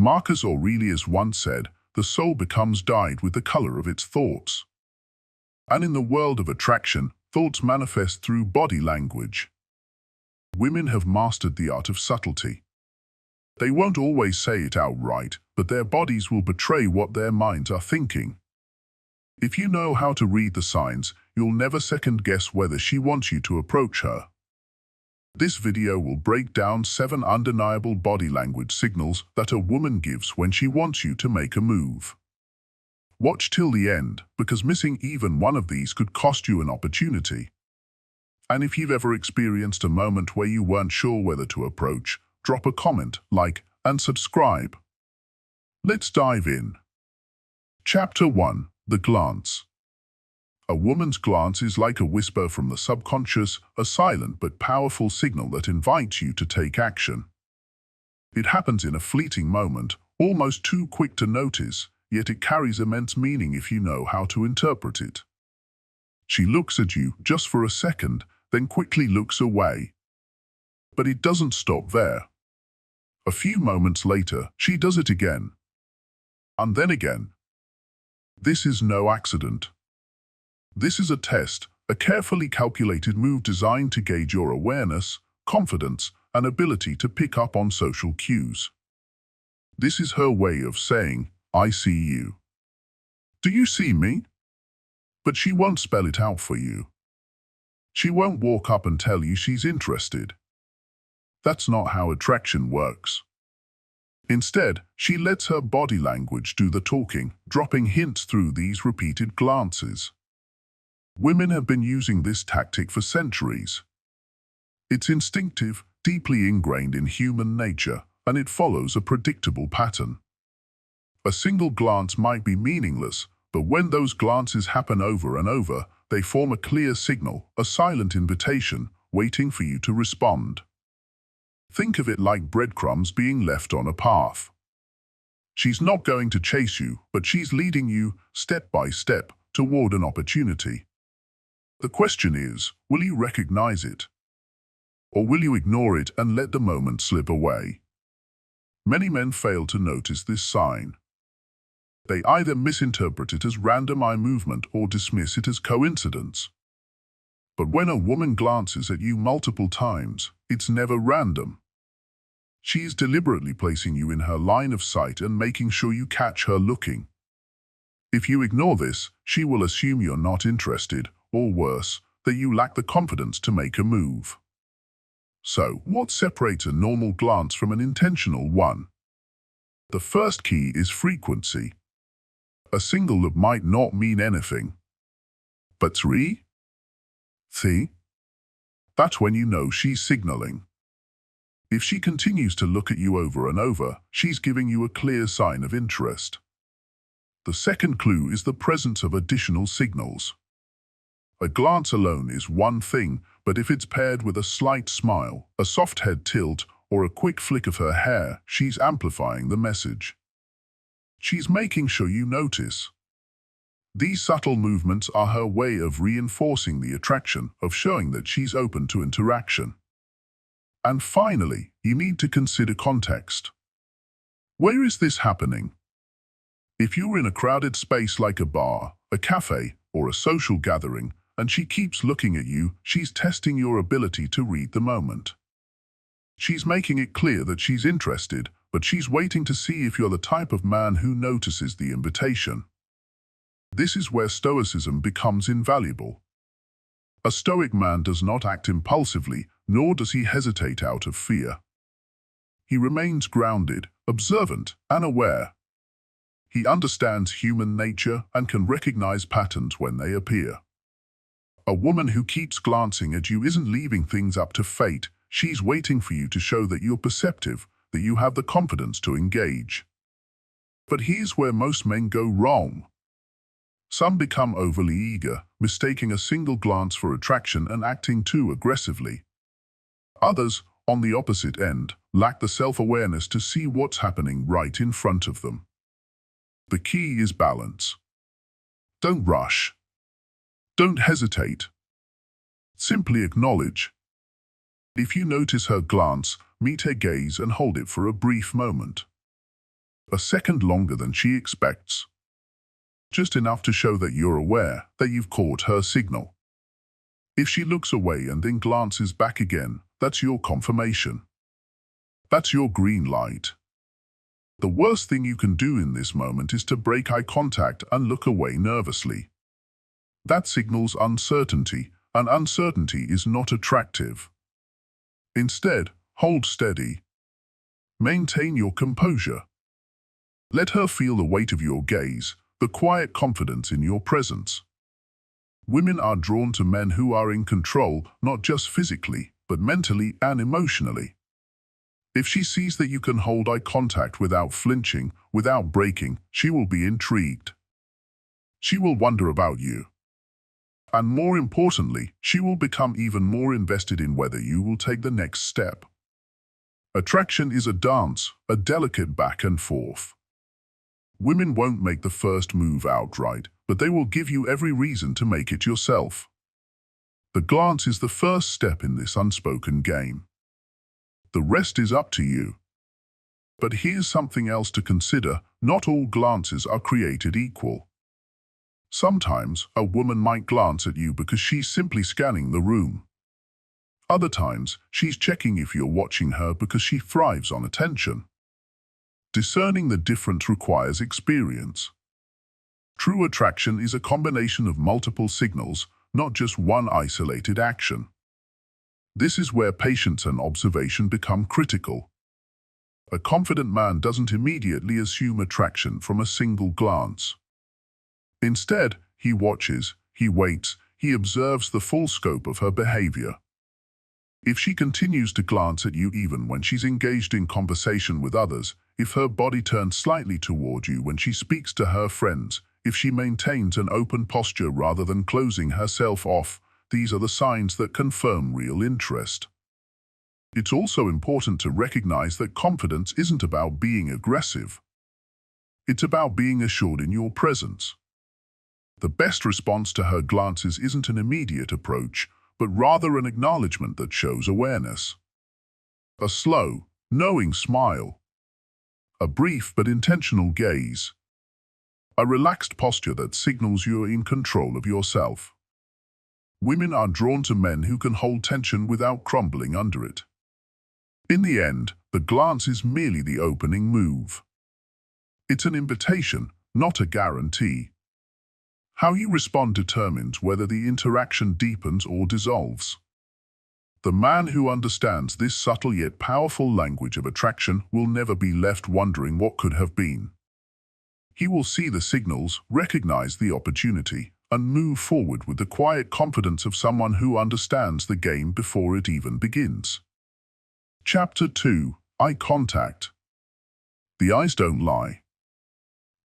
Marcus Aurelius once said, "The soul becomes dyed with the color of its thoughts." And in the world of attraction, thoughts manifest through body language. Women have mastered the art of subtlety. They won't always say it outright, but their bodies will betray what their minds are thinking. If you know how to read the signs, you'll never second-guess whether she wants you to approach her. This video will break down 7 undeniable body language signals that a woman gives when she wants you to make a move. Watch till the end, because missing even one of these could cost you an opportunity. And if you've ever experienced a moment where you weren't sure whether to approach, drop a comment, like, and subscribe. Let's dive in. Chapter 1. The glance. A woman's glance is like a whisper from the subconscious, a silent but powerful signal that invites you to take action. It happens in a fleeting moment, almost too quick to notice, yet it carries immense meaning if you know how to interpret it. She looks at you just for a second, then quickly looks away. But it doesn't stop there. A few moments later, she does it again. And then again. This is no accident. This is a test, a carefully calculated move designed to gauge your awareness, confidence, and ability to pick up on social cues. This is her way of saying, "I see you. Do you see me?" But she won't spell it out for you. She won't walk up and tell you she's interested. That's not how attraction works. Instead, she lets her body language do the talking, dropping hints through these repeated glances. Women have been using this tactic for centuries. It's instinctive, deeply ingrained in human nature, and it follows a predictable pattern. A single glance might be meaningless, but when those glances happen over and over, they form a clear signal, a silent invitation, waiting for you to respond. Think of it like breadcrumbs being left on a path. She's not going to chase you, but she's leading you, step by step, toward an opportunity. The question is, will you recognize it? Or will you ignore it and let the moment slip away? Many men fail to notice this sign. They either misinterpret it as random eye movement or dismiss it as coincidence. But when a woman glances at you multiple times, it's never random. She is deliberately placing you in her line of sight and making sure you catch her looking. If you ignore this, she will assume you're not interested, or worse, that you lack the confidence to make a move. So, what separates a normal glance from an intentional one? The first key is frequency. A single look might not mean anything. But 3? That's when you know she's signaling. If she continues to look at you over and over, she's giving you a clear sign of interest. The second clue is the presence of additional signals. A glance alone is one thing, but if it's paired with a slight smile, a soft head tilt, or a quick flick of her hair, she's amplifying the message. She's making sure you notice. These subtle movements are her way of reinforcing the attraction, of showing that she's open to interaction. And finally, you need to consider context. Where is this happening? If you're in a crowded space like a bar, a cafe, or a social gathering, and she keeps looking at you, she's testing your ability to read the moment. She's making it clear that she's interested, but she's waiting to see if you're the type of man who notices the invitation. This is where Stoicism becomes invaluable. A Stoic man does not act impulsively, nor does he hesitate out of fear. He remains grounded, observant, and aware. He understands human nature and can recognize patterns when they appear. A woman who keeps glancing at you isn't leaving things up to fate. She's waiting for you to show that you're perceptive, that you have the confidence to engage. But here's where most men go wrong. Some become overly eager, mistaking a single glance for attraction and acting too aggressively. Others, on the opposite end, lack the self-awareness to see what's happening right in front of them. The key is balance. Don't rush. Don't hesitate. Simply acknowledge. If you notice her glance, meet her gaze and hold it for a brief moment. a second longer than she expects. Just enough to show that you're aware that you've caught her signal. If she looks away and then glances back again, that's your confirmation. That's your green light. The worst thing you can do in this moment is to break eye contact and look away nervously. That signals uncertainty, and uncertainty is not attractive. Instead, hold steady. Maintain your composure. Let her feel the weight of your gaze, the quiet confidence in your presence. Women are drawn to men who are in control, not just physically, but mentally and emotionally. If she sees that you can hold eye contact without flinching, without breaking, she will be intrigued. She will wonder about you. And more importantly, she will become even more invested in whether you will take the next step. Attraction is a dance, a delicate back and forth. Women won't make the first move outright, but they will give you every reason to make it yourself. The glance is the first step in this unspoken game. The rest is up to you. But here's something else to consider: not all glances are created equal. Sometimes, a woman might glance at you because she's simply scanning the room. Other times, she's checking if you're watching her because she thrives on attention. Discerning the difference requires experience. True attraction is a combination of multiple signals, not just one isolated action. This is where patience and observation become critical. A confident man doesn't immediately assume attraction from a single glance. Instead, he watches, he waits, he observes the full scope of her behavior. If she continues to glance at you even when she's engaged in conversation with others, if her body turns slightly toward you when she speaks to her friends, if she maintains an open posture rather than closing herself off, these are the signs that confirm real interest. It's also important to recognize that confidence isn't about being aggressive. It's about being assured in your presence. The best response to her glances isn't an immediate approach, but rather an acknowledgement that shows awareness. A slow, knowing smile. A brief but intentional gaze. A relaxed posture that signals you're in control of yourself. Women are drawn to men who can hold tension without crumbling under it. In the end, the glance is merely the opening move. It's an invitation, not a guarantee. How you respond determines whether the interaction deepens or dissolves. The man who understands this subtle yet powerful language of attraction will never be left wondering what could have been. He will see the signals, recognize the opportunity, and move forward with the quiet confidence of someone who understands the game before it even begins. Chapter 2: Eye Contact. The eyes don't lie.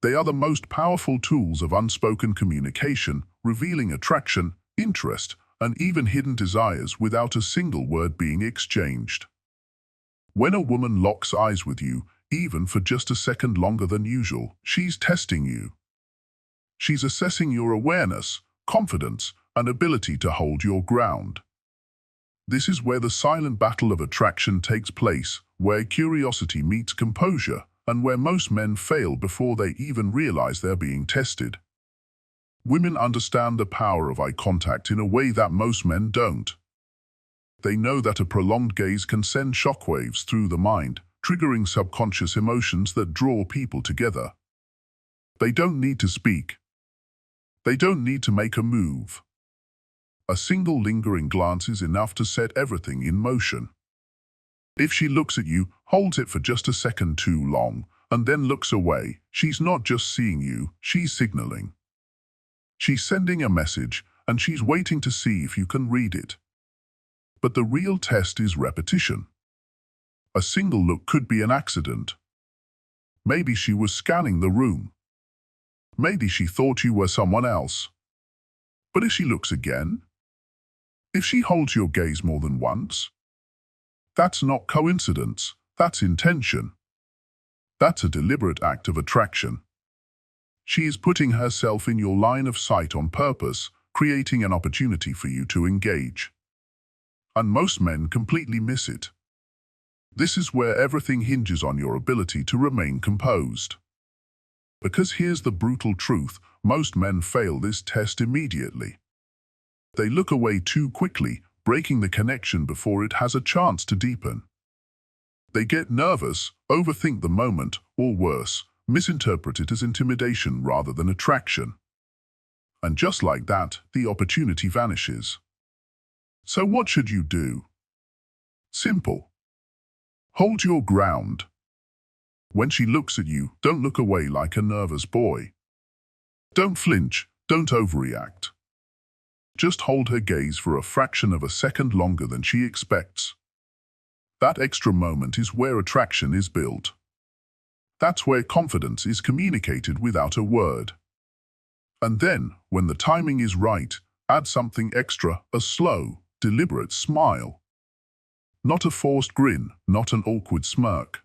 They are the most powerful tools of unspoken communication, revealing attraction, interest, and even hidden desires without a single word being exchanged. When a woman locks eyes with you, even for just a second longer than usual, she's testing you. She's assessing your awareness, confidence, and ability to hold your ground. This is where the silent battle of attraction takes place, where curiosity meets composure, and where most men fail before they even realize they're being tested. Women understand the power of eye contact in a way that most men don't. They know that a prolonged gaze can send shockwaves through the mind, triggering subconscious emotions that draw people together. They don't need to speak. They don't need to make a move. A single lingering glance is enough to set everything in motion. If she looks at you, holds it for just a second too long, and then looks away, she's not just seeing you, she's signaling. She's sending a message, and she's waiting to see if you can read it. But the real test is repetition. A single look could be an accident. Maybe she was scanning the room. Maybe she thought you were someone else. But if she looks again? If she holds your gaze more than once? That's not coincidence, that's intention. That's a deliberate act of attraction. She is putting herself in your line of sight on purpose, creating an opportunity for you to engage. And most men completely miss it. This is where everything hinges on your ability to remain composed. Because here's the brutal truth, most men fail this test immediately. They look away too quickly, breaking the connection before it has a chance to deepen. They get nervous, overthink the moment, or worse, misinterpret it as intimidation rather than attraction. And just like that, the opportunity vanishes. So what should you do? Simple. Hold your ground. When she looks at you, don't look away like a nervous boy. Don't flinch, don't overreact. Just hold her gaze for a fraction of a second longer than she expects. That extra moment is where attraction is built. That's where confidence is communicated without a word. And then, when the timing is right, add something extra, a slow, deliberate smile. Not a forced grin, not an awkward smirk.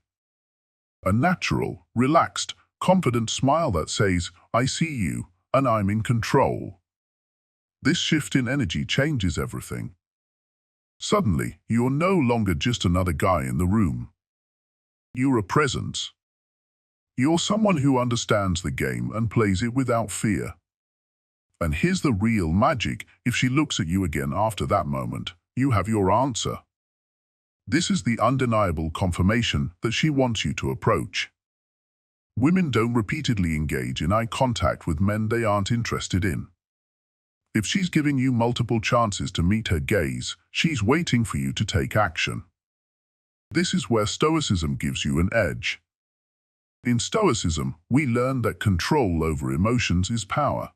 A natural, relaxed, confident smile that says, "I see you, and I'm in control." This shift in energy changes everything. Suddenly, you're no longer just another guy in the room. You're a presence. You're someone who understands the game and plays it without fear. And here's the real magic: if she looks at you again after that moment, you have your answer. This is the undeniable confirmation that she wants you to approach. Women don't repeatedly engage in eye contact with men they aren't interested in. If she's giving you multiple chances to meet her gaze, she's waiting for you to take action. This is where Stoicism gives you an edge. In Stoicism, we learn that control over emotions is power.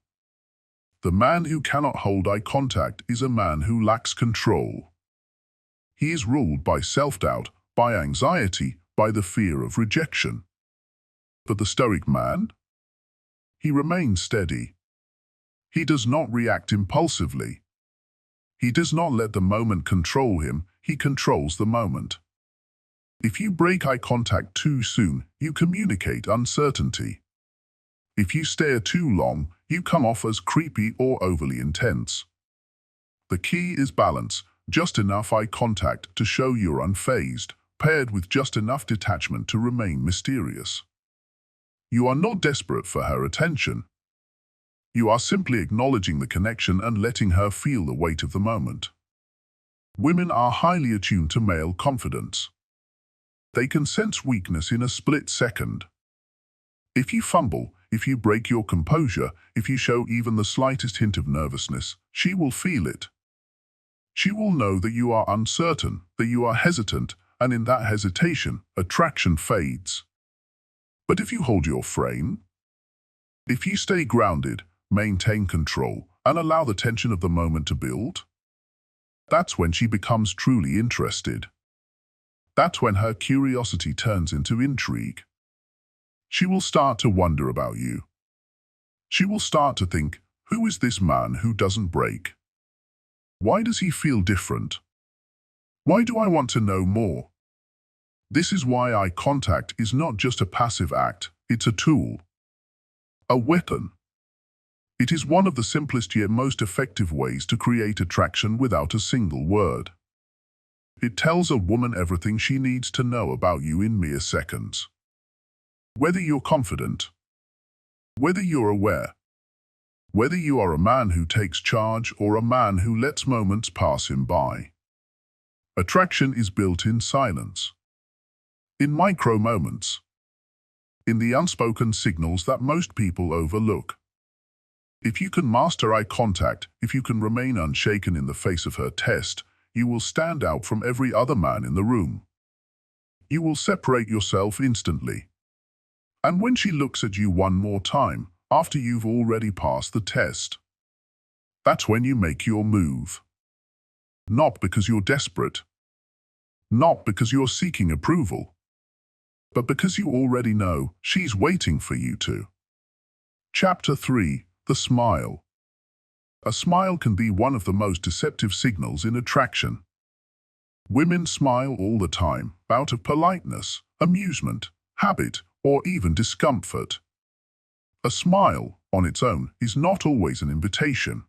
The man who cannot hold eye contact is a man who lacks control. He is ruled by self-doubt, by anxiety, by the fear of rejection. But the Stoic man? He remains steady. He does not react impulsively. He does not let the moment control him, he controls the moment. If you break eye contact too soon, you communicate uncertainty. If you stare too long, you come off as creepy or overly intense. The key is balance, just enough eye contact to show you're unfazed, paired with just enough detachment to remain mysterious. You are not desperate for her attention. You are simply acknowledging the connection and letting her feel the weight of the moment. Women are highly attuned to male confidence. They can sense weakness in a split second. If you fumble, if you break your composure, if you show even the slightest hint of nervousness, she will feel it. She will know that you are uncertain, that you are hesitant, and in that hesitation, attraction fades. But if you hold your frame, if you stay grounded, maintain control, and allow the tension of the moment to build, that's when she becomes truly interested. That's when her curiosity turns into intrigue. She will start to wonder about you. She will start to think, who is this man who doesn't break? Why does he feel different? Why do I want to know more? This is why eye contact is not just a passive act, it's a tool. A weapon. It is one of the simplest yet most effective ways to create attraction without a single word. It tells a woman everything she needs to know about you in mere seconds. Whether you're confident, whether you're aware, whether you are a man who takes charge or a man who lets moments pass him by. Attraction is built in silence, in micro moments, in the unspoken signals that most people overlook. If you can master eye contact, if you can remain unshaken in the face of her test, you will stand out from every other man in the room. You will separate yourself instantly. And when she looks at you one more time, after you've already passed the test, that's when you make your move. Not because you're desperate, not because you're seeking approval, but because you already know she's waiting for you to. Chapter 3. The smile. A smile can be one of the most deceptive signals in attraction. Women smile all the time, out of politeness, amusement, habit, or even discomfort. A smile, on its own, is not always an invitation.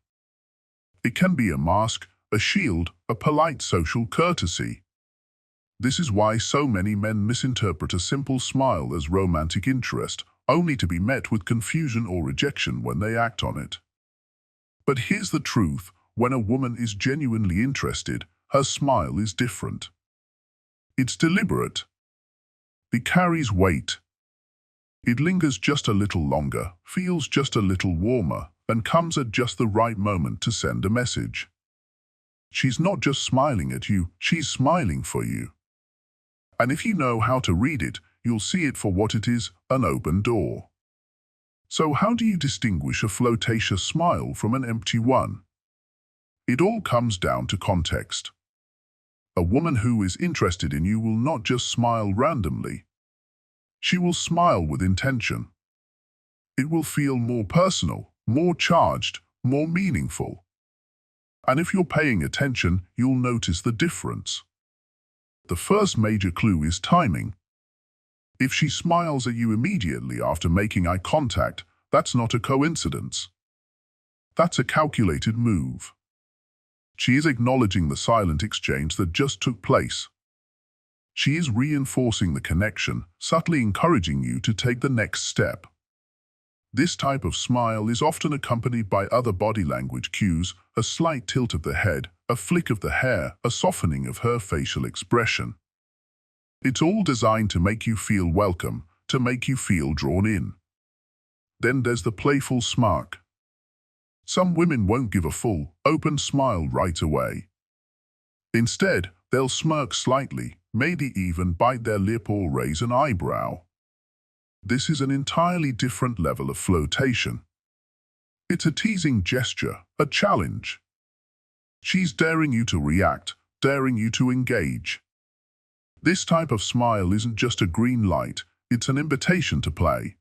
It can be a mask, a shield, a polite social courtesy. This is why so many men misinterpret a simple smile as romantic interest, only to be met with confusion or rejection when they act on it. But here's the truth: when a woman is genuinely interested, her smile is different. It's deliberate. It carries weight. It lingers just a little longer, feels just a little warmer, and comes at just the right moment to send a message. She's not just smiling at you, she's smiling for you. And if you know how to read it, you'll see it for what it is: an open door. So how do you distinguish a flirtatious smile from an empty one? It all comes down to context. A woman who is interested in you will not just smile randomly. She will smile with intention. It will feel more personal, more charged, more meaningful. And if you're paying attention, you'll notice the difference. The first major clue is timing. If she smiles at you immediately after making eye contact, that's not a coincidence. That's a calculated move. She is acknowledging the silent exchange that just took place. She is reinforcing the connection, subtly encouraging you to take the next step. This type of smile is often accompanied by other body language cues: a slight tilt of the head, a flick of the hair, a softening of her facial expression. It's all designed to make you feel welcome, to make you feel drawn in. Then there's the playful smirk. Some women won't give a full, open smile right away. Instead, they'll smirk slightly, maybe even bite their lip or raise an eyebrow. This is an entirely different level of flirtation. It's a teasing gesture, a challenge. She's daring you to react, daring you to engage. This type of smile isn't just a green light, it's an invitation to play.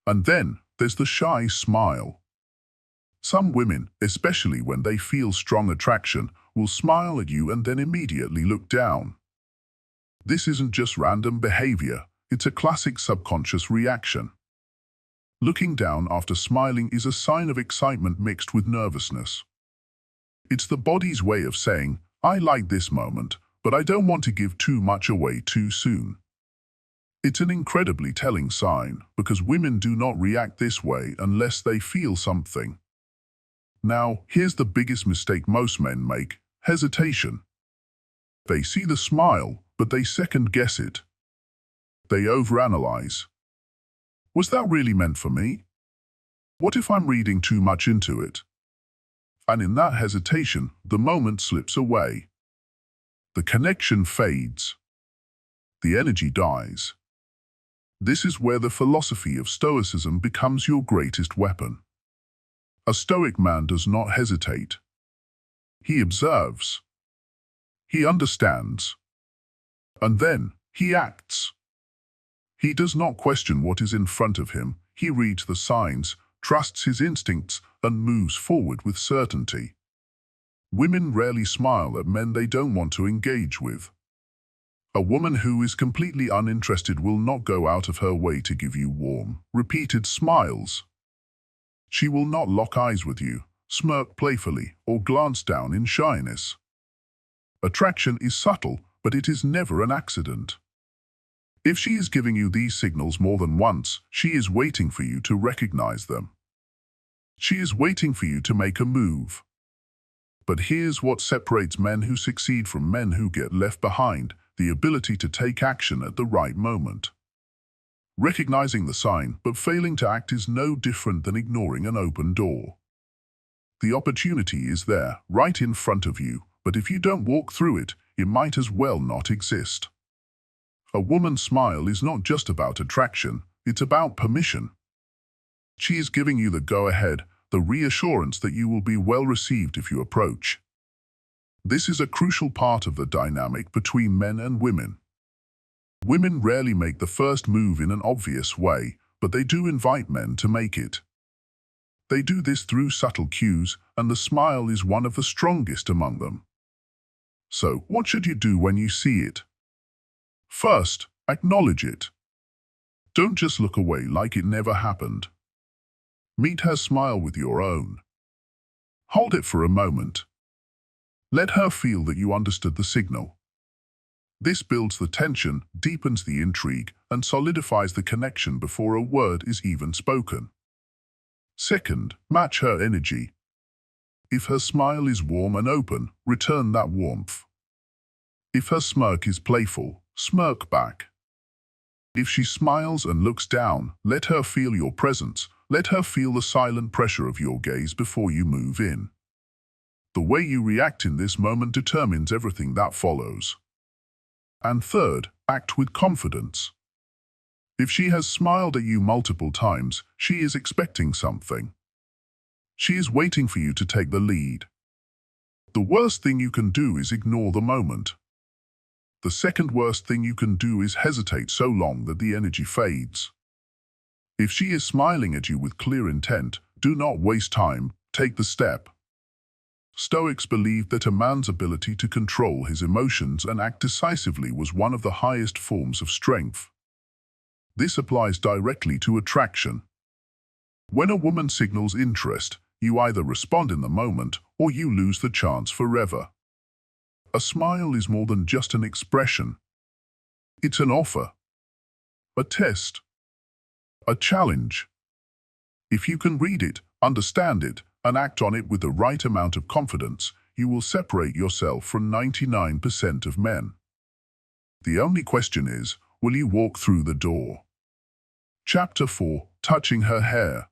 And then there's the shy smile. Some women, especially when they feel strong attraction, will smile at you and then immediately look down. This isn't just random behavior, it's a classic subconscious reaction. Looking down after smiling is a sign of excitement mixed with nervousness. It's the body's way of saying, "I like this moment, but I don't want to give too much away too soon." It's an incredibly telling sign, because women do not react this way unless they feel something. Now, here's the biggest mistake most men make: hesitation. They see the smile, but they second-guess it. They overanalyze. Was that really meant for me? What if I'm reading too much into it? And in that hesitation, the moment slips away. The connection fades. The energy dies. This is where the philosophy of Stoicism becomes your greatest weapon. A Stoic man does not hesitate. He observes. He understands. And then he acts. He does not question what is in front of him. He reads the signs, trusts his instincts, and moves forward with certainty. Women rarely smile at men they don't want to engage with. A woman who is completely uninterested will not go out of her way to give you warm, repeated smiles. She will not lock eyes with you, smirk playfully, or glance down in shyness. Attraction is subtle, but it is never an accident. If she is giving you these signals more than once, she is waiting for you to recognize them. She is waiting for you to make a move. But here's what separates men who succeed from men who get left behind: the ability to take action at the right moment. Recognizing the sign but failing to act is no different than ignoring an open door. The opportunity is there, right in front of you, but if you don't walk through it, it might as well not exist. A woman's smile is not just about attraction, it's about permission. She is giving you the go-ahead, the reassurance that you will be well received if you approach. This is a crucial part of the dynamic between men and women. Women rarely make the first move in an obvious way, but they do invite men to make it. They do this through subtle cues, and the smile is one of the strongest among them. So, what should you do when you see it? First, acknowledge it. Don't just look away like it never happened. Meet her smile with your own. Hold it for a moment. Let her feel that you understood the signal. This builds the tension, deepens the intrigue, and solidifies the connection before a word is even spoken. Second, match her energy. If her smile is warm and open, return that warmth. If her smirk is playful, smirk back. If she smiles and looks down, let her feel your presence. Let her feel the silent pressure of your gaze before you move in. The way you react in this moment determines everything that follows. And third, act with confidence. If she has smiled at you multiple times, she is expecting something. She is waiting for you to take the lead. The worst thing you can do is ignore the moment. The second worst thing you can do is hesitate so long that the energy fades. If she is smiling at you with clear intent, do not waste time, take the step. Stoics believed that a man's ability to control his emotions and act decisively was one of the highest forms of strength. This applies directly to attraction. When a woman signals interest, you either respond in the moment or you lose the chance forever. A smile is more than just an expression. It's an offer, a test, a challenge. If you can read it, understand it, and act on it with the right amount of confidence, you will separate yourself from 99% of men. The only question is, will you walk through the door? Chapter 4. Touching her hair.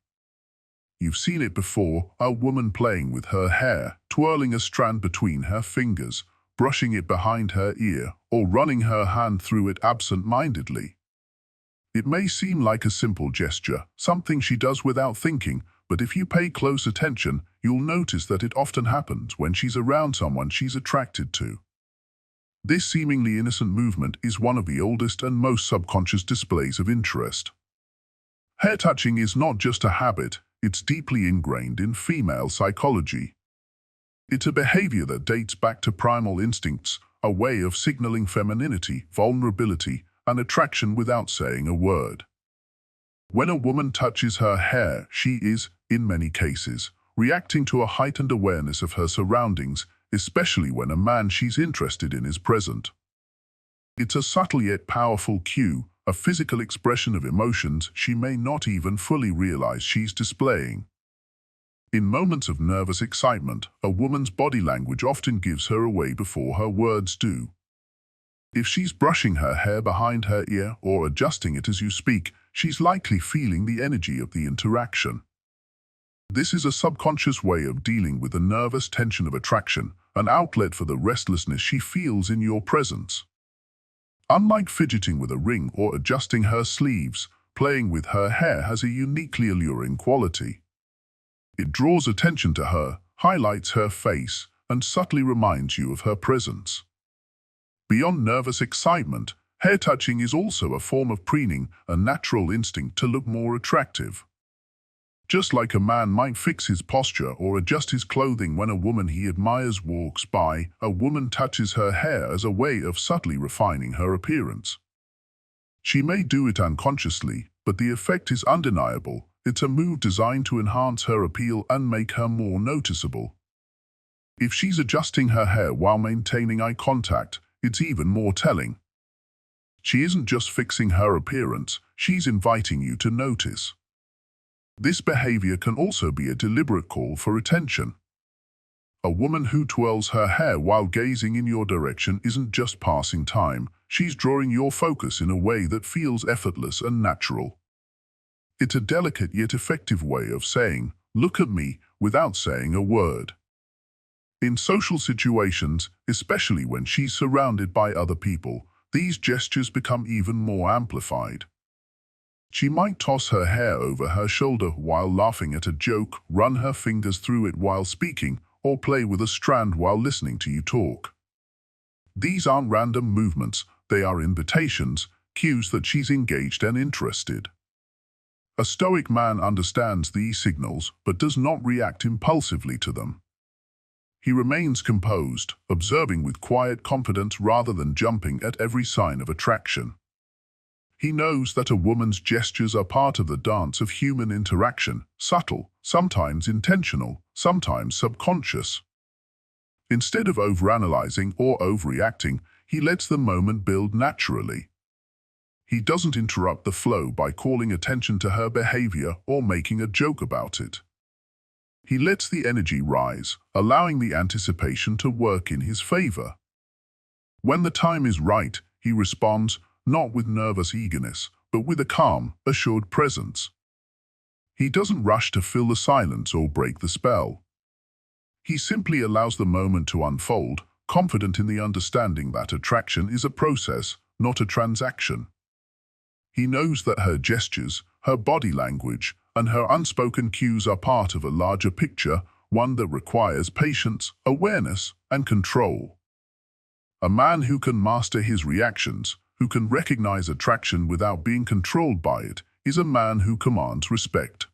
You've seen it before, a woman playing with her hair, twirling a strand between her fingers, brushing it behind her ear, or running her hand through it absent-mindedly. It may seem like a simple gesture, something she does without thinking, but if you pay close attention, you'll notice that it often happens when she's around someone she's attracted to. This seemingly innocent movement is one of the oldest and most subconscious displays of interest. Hair touching is not just a habit, it's deeply ingrained in female psychology. It's a behavior that dates back to primal instincts, a way of signaling femininity, vulnerability, and attraction without saying a word. When a woman touches her hair, she is, in many cases, reacting to a heightened awareness of her surroundings, especially when a man she's interested in is present. It's a subtle yet powerful cue, a physical expression of emotions she may not even fully realize she's displaying. In moments of nervous excitement, a woman's body language often gives her away before her words do. If she's brushing her hair behind her ear or adjusting it as you speak, she's likely feeling the energy of the interaction. This is a subconscious way of dealing with the nervous tension of attraction, an outlet for the restlessness she feels in your presence. Unlike fidgeting with a ring or adjusting her sleeves, playing with her hair has a uniquely alluring quality. It draws attention to her, highlights her face, and subtly reminds you of her presence. Beyond nervous excitement, hair touching is also a form of preening, a natural instinct to look more attractive. Just like a man might fix his posture or adjust his clothing when a woman he admires walks by, a woman touches her hair as a way of subtly refining her appearance. She may do it unconsciously, but the effect is undeniable. It's a move designed to enhance her appeal and make her more noticeable. If she's adjusting her hair while maintaining eye contact, it's even more telling. She isn't just fixing her appearance, she's inviting you to notice. This behavior can also be a deliberate call for attention. A woman who twirls her hair while gazing in your direction isn't just passing time, she's drawing your focus in a way that feels effortless and natural. It's a delicate yet effective way of saying, "Look at me," without saying a word. In social situations, especially when she's surrounded by other people, these gestures become even more amplified. She might toss her hair over her shoulder while laughing at a joke, run her fingers through it while speaking, or play with a strand while listening to you talk. These aren't random movements, they are invitations, cues that she's engaged and interested. A Stoic man understands these signals but does not react impulsively to them. He remains composed, observing with quiet confidence rather than jumping at every sign of attraction. He knows that a woman's gestures are part of the dance of human interaction, subtle, sometimes intentional, sometimes subconscious. Instead of overanalyzing or overreacting, He lets the moment build naturally. He doesn't interrupt the flow by calling attention to her behavior or making a joke about it. He lets the energy rise, allowing the anticipation to work in his favor. When the time is right, he responds, not with nervous eagerness, but with a calm, assured presence. He doesn't rush to fill the silence or break the spell. He simply allows the moment to unfold, confident in the understanding that attraction is a process, not a transaction. He knows that her gestures, her body language, and her unspoken cues are part of a larger picture, one that requires patience, awareness, and control. A man who can master his reactions, who can recognize attraction without being controlled by it, is a man who commands respect.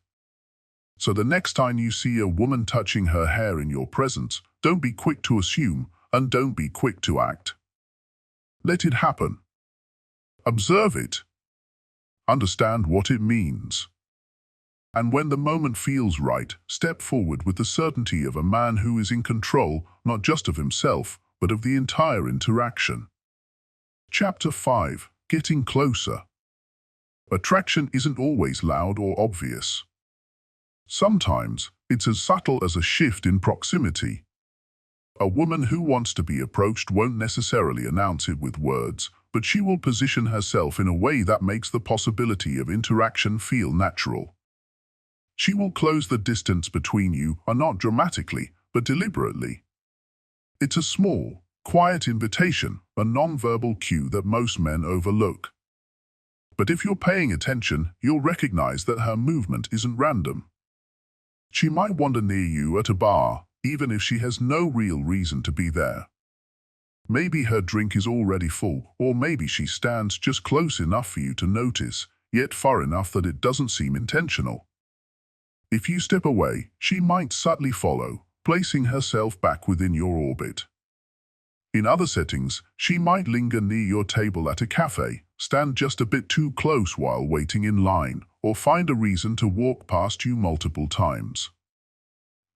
So the next time you see a woman touching her hair in your presence, don't be quick to assume, and don't be quick to act. Let it happen. Observe it. Understand what it means. And when the moment feels right, step forward with the certainty of a man who is in control, not just of himself, but of the entire interaction. Chapter 5. Getting Closer. Attraction isn't always loud or obvious. Sometimes, it's as subtle as a shift in proximity. A woman who wants to be approached won't necessarily announce it with words, but she will position herself in a way that makes the possibility of interaction feel natural. She will close the distance between you, not dramatically, but deliberately. It's a small, quiet invitation, a non-verbal cue that most men overlook. But if you're paying attention, you'll recognize that her movement isn't random. She might wander near you at a bar, even if she has no real reason to be there. Maybe her drink is already full, or maybe she stands just close enough for you to notice, yet far enough that it doesn't seem intentional. If you step away, she might subtly follow, placing herself back within your orbit. In other settings, she might linger near your table at a cafe, stand just a bit too close while waiting in line, or find a reason to walk past you multiple times.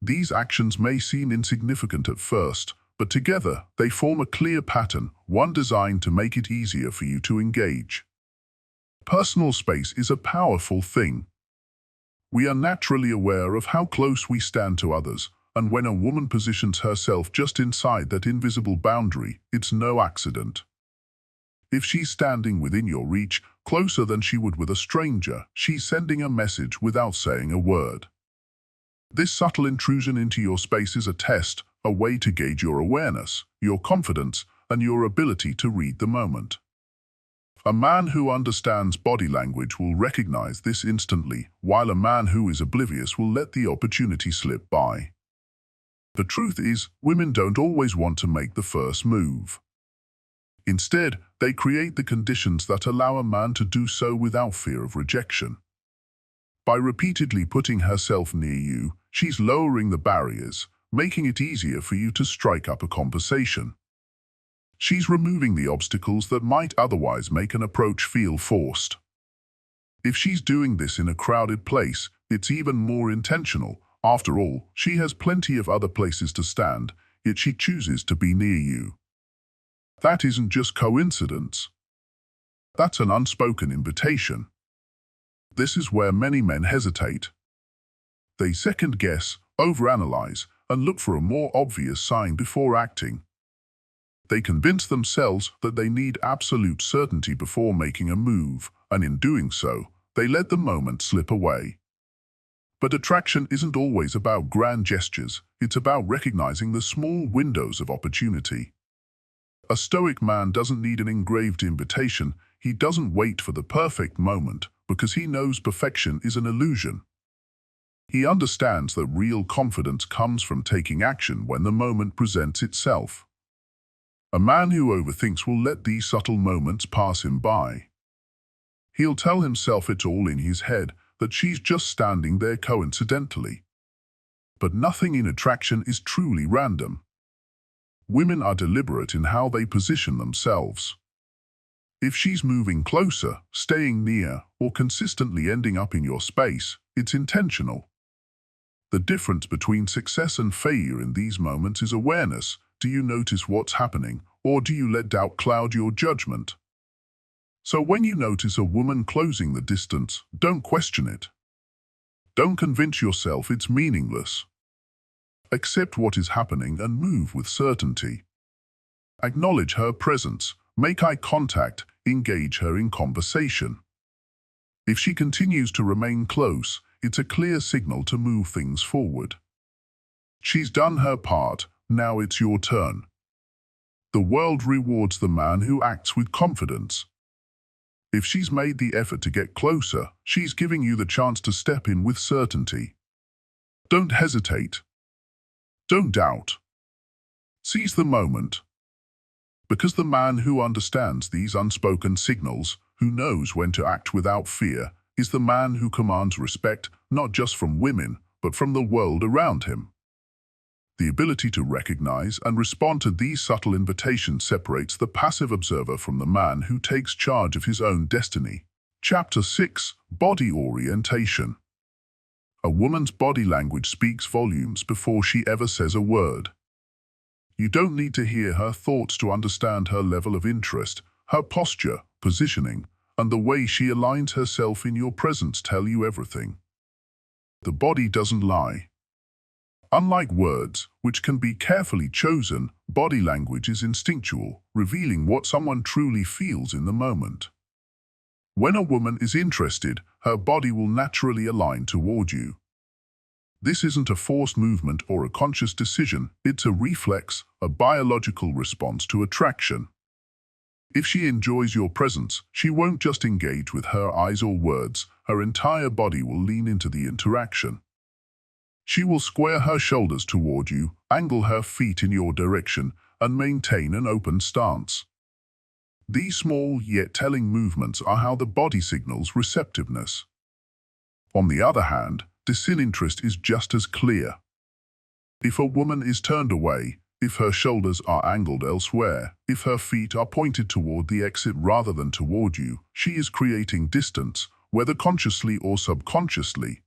These actions may seem insignificant at first, but together they form a clear pattern, one designed to make it easier for you to engage. Personal space is a powerful thing. We are naturally aware of how close we stand to others, and when a woman positions herself just inside that invisible boundary, it's no accident. If she's standing within your reach, closer than she would with a stranger, she's sending a message without saying a word. This subtle intrusion into your space is a test, a way to gauge your awareness, your confidence, and your ability to read the moment. A man who understands body language will recognize this instantly, while a man who is oblivious will let the opportunity slip by. The truth is, women don't always want to make the first move. Instead, they create the conditions that allow a man to do so without fear of rejection. By repeatedly putting herself near you, she's lowering the barriers, making it easier for you to strike up a conversation. She's removing the obstacles that might otherwise make an approach feel forced. If she's doing this in a crowded place, it's even more intentional. After all, she has plenty of other places to stand, yet she chooses to be near you. That isn't just coincidence. That's an unspoken invitation. This is where many men hesitate. They second-guess, overanalyze, and look for a more obvious sign before acting. They convince themselves that they need absolute certainty before making a move, and in doing so, they let the moment slip away. But attraction isn't always about grand gestures, it's about recognizing the small windows of opportunity. A Stoic man doesn't need an engraved invitation, he doesn't wait for the perfect moment, because he knows perfection is an illusion. He understands that real confidence comes from taking action when the moment presents itself. A man who overthinks will let these subtle moments pass him by. He'll tell himself it's all in his head, that she's just standing there coincidentally. But nothing in attraction is truly random. Women are deliberate in how they position themselves. If she's moving closer, staying near, or consistently ending up in your space, it's intentional. The difference between success and failure in these moments is awareness. Do you notice what's happening, or do you let doubt cloud your judgment? So when you notice a woman closing the distance, don't question it. Don't convince yourself it's meaningless. Accept what is happening and move with certainty. Acknowledge her presence, make eye contact, engage her in conversation. If she continues to remain close, it's a clear signal to move things forward. She's done her part, now it's your turn. The world rewards the man who acts with confidence. If she's made the effort to get closer, she's giving you the chance to step in with certainty. Don't hesitate. Don't doubt. Seize the moment. Because the man who understands these unspoken signals, who knows when to act without fear, is the man who commands respect not just from women, but from the world around him. The ability to recognize and respond to these subtle invitations separates the passive observer from the man who takes charge of his own destiny. Chapter 6: Body Orientation. A woman's body language speaks volumes before she ever says a word. You don't need to hear her thoughts to understand her level of interest. Her posture, positioning, and the way she aligns herself in your presence tell you everything. The body doesn't lie. Unlike words, which can be carefully chosen, body language is instinctual, revealing what someone truly feels in the moment. When a woman is interested, her body will naturally align toward you. This isn't a forced movement or a conscious decision, it's a reflex, a biological response to attraction. If she enjoys your presence, she won't just engage with her eyes or words, her entire body will lean into the interaction. She will square her shoulders toward you, angle her feet in your direction, and maintain an open stance. These small yet telling movements are how the body signals receptiveness. On the other hand, disinterest is just as clear. If a woman is turned away, if her shoulders are angled elsewhere, if her feet are pointed toward the exit rather than toward you, she is creating distance, whether consciously or subconsciously.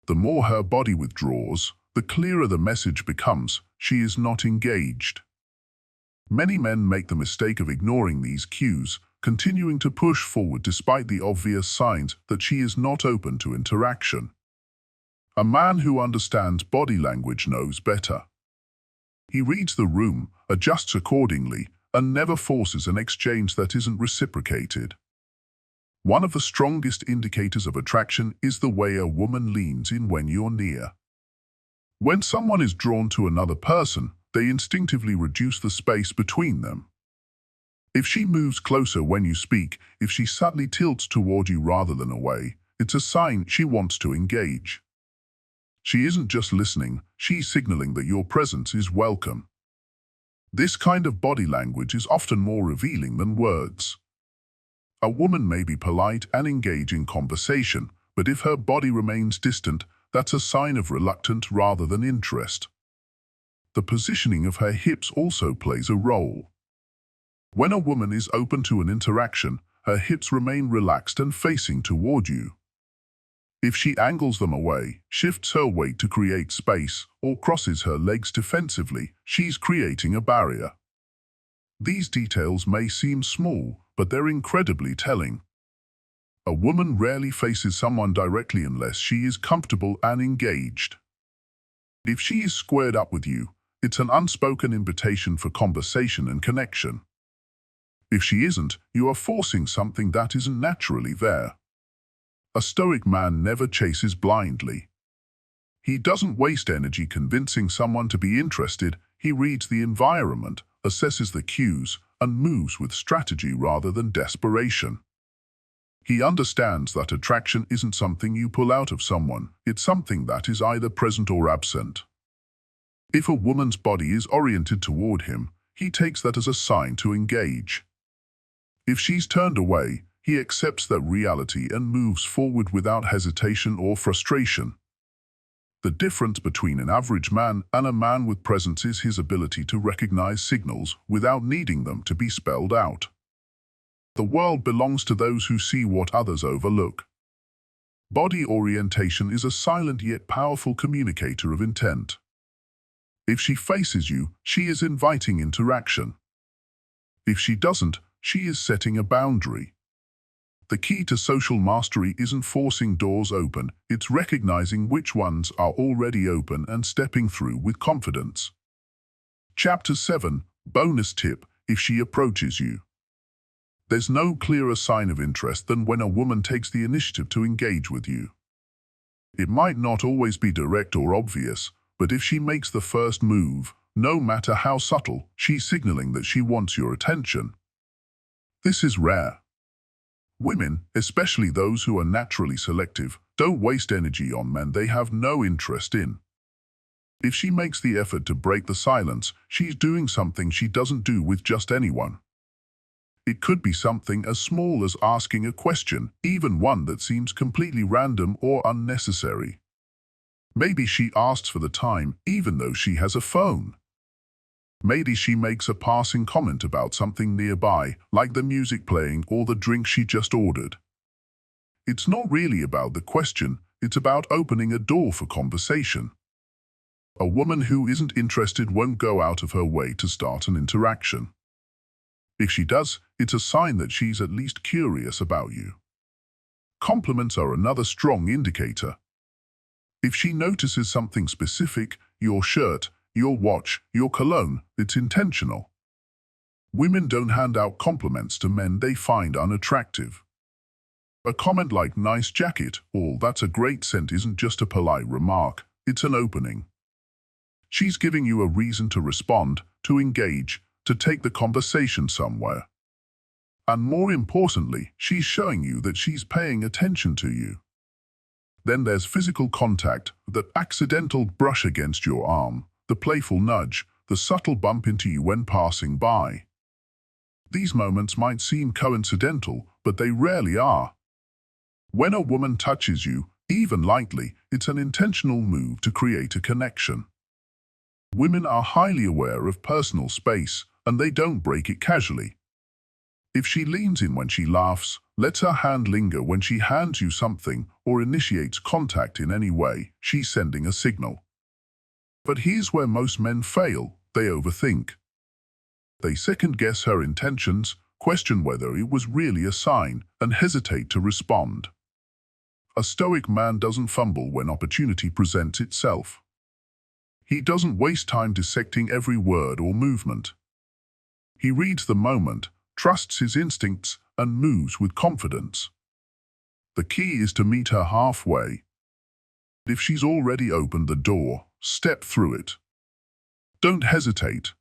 The more her body withdraws, the clearer the message becomes: she is not engaged. Many men make the mistake of ignoring these cues, continuing to push forward despite the obvious signs that she is not open to interaction. A man who understands body language knows better. He reads the room, adjusts accordingly, and never forces an exchange that isn't reciprocated. One of the strongest indicators of attraction is the way a woman leans in when you're near. When someone is drawn to another person, they instinctively reduce the space between them. If she moves closer when you speak, if she subtly tilts toward you rather than away, it's a sign she wants to engage. She isn't just listening, she's signaling that your presence is welcome. This kind of body language is often more revealing than words. A woman may be polite and engage in conversation, but if her body remains distant, that's a sign of reluctance rather than interest. The positioning of her hips also plays a role. When a woman is open to an interaction, her hips remain relaxed and facing toward you. If she angles them away, shifts her weight to create space, or crosses her legs defensively, she's creating a barrier. These details may seem small, but they're incredibly telling. A woman rarely faces someone directly unless she is comfortable and engaged. If she is squared up with you, it's an unspoken invitation for conversation and connection. If she isn't, you are forcing something that isn't naturally there. A Stoic man never chases blindly. He doesn't waste energy convincing someone to be interested. He reads the environment, assesses the cues, and moves with strategy rather than desperation. He understands that attraction isn't something you pull out of someone, it's something that is either present or absent. If a woman's body is oriented toward him, he takes that as a sign to engage. If she's turned away, he accepts that reality and moves forward without hesitation or frustration. The difference between an average man and a man with presence is his ability to recognize signals without needing them to be spelled out. The world belongs to those who see what others overlook. Body orientation is a silent yet powerful communicator of intent. If she faces you, she is inviting interaction. If she doesn't, she is setting a boundary. The key to social mastery isn't forcing doors open, it's recognizing which ones are already open and stepping through with confidence. Chapter 7. Bonus tip: if she approaches you. There's no clearer sign of interest than when a woman takes the initiative to engage with you. It might not always be direct or obvious, but if she makes the first move, no matter how subtle, she's signaling that she wants your attention. This is rare. Women, especially those who are naturally selective, don't waste energy on men they have no interest in. If she makes the effort to break the silence, she's doing something she doesn't do with just anyone. It could be something as small as asking a question, even one that seems completely random or unnecessary. Maybe she asks for the time, even though she has a phone. Maybe she makes a passing comment about something nearby, like the music playing or the drink she just ordered. It's not really about the question, it's about opening a door for conversation. A woman who isn't interested won't go out of her way to start an interaction. If she does, it's a sign that she's at least curious about you. Compliments are another strong indicator. If she notices something specific, your shirt, your watch, your cologne, it's intentional. Women don't hand out compliments to men they find unattractive. A comment like "nice jacket" or "that's a great scent" isn't just a polite remark, it's an opening. She's giving you a reason to respond, to engage, to take the conversation somewhere. And more importantly, she's showing you that she's paying attention to you. Then there's physical contact, that accidental brush against your arm, the playful nudge, the subtle bump into you when passing by. These moments might seem coincidental, but they rarely are. When a woman touches you, even lightly, it's an intentional move to create a connection. Women are highly aware of personal space, and they don't break it casually. If she leans in when she laughs, lets her hand linger when she hands you something, or initiates contact in any way, she's sending a signal. But here's where most men fail: they overthink. They second-guess her intentions, question whether it was really a sign, and hesitate to respond. A Stoic man doesn't fumble when opportunity presents itself. He doesn't waste time dissecting every word or movement. He reads the moment, trusts his instincts, and moves with confidence. The key is to meet her halfway. If she's already opened the door, step through it. Don't hesitate.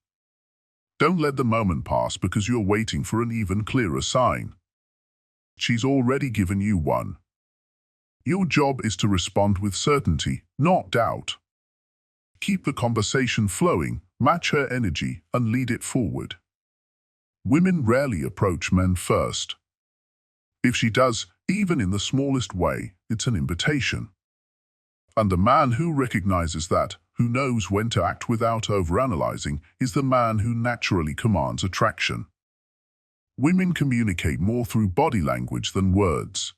Don't let the moment pass because you're waiting for an even clearer sign. She's already given you one. Your job is to respond with certainty, not doubt. Keep the conversation flowing, match her energy, and lead it forward. Women rarely approach men first. If she does, even in the smallest way, it's an invitation. And the man who recognizes that, who knows when to act without overanalyzing, is the man who naturally commands attraction. Women communicate more through body language than words.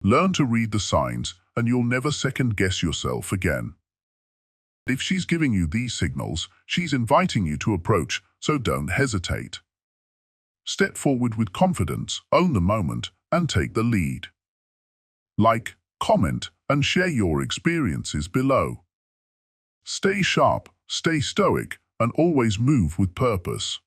Learn to read the signs, and you'll never second-guess yourself again. If she's giving you these signals, she's inviting you to approach, so don't hesitate. Step forward with confidence, own the moment, and take the lead. Like, comment, and share your experiences below. Stay sharp, stay stoic, and always move with purpose.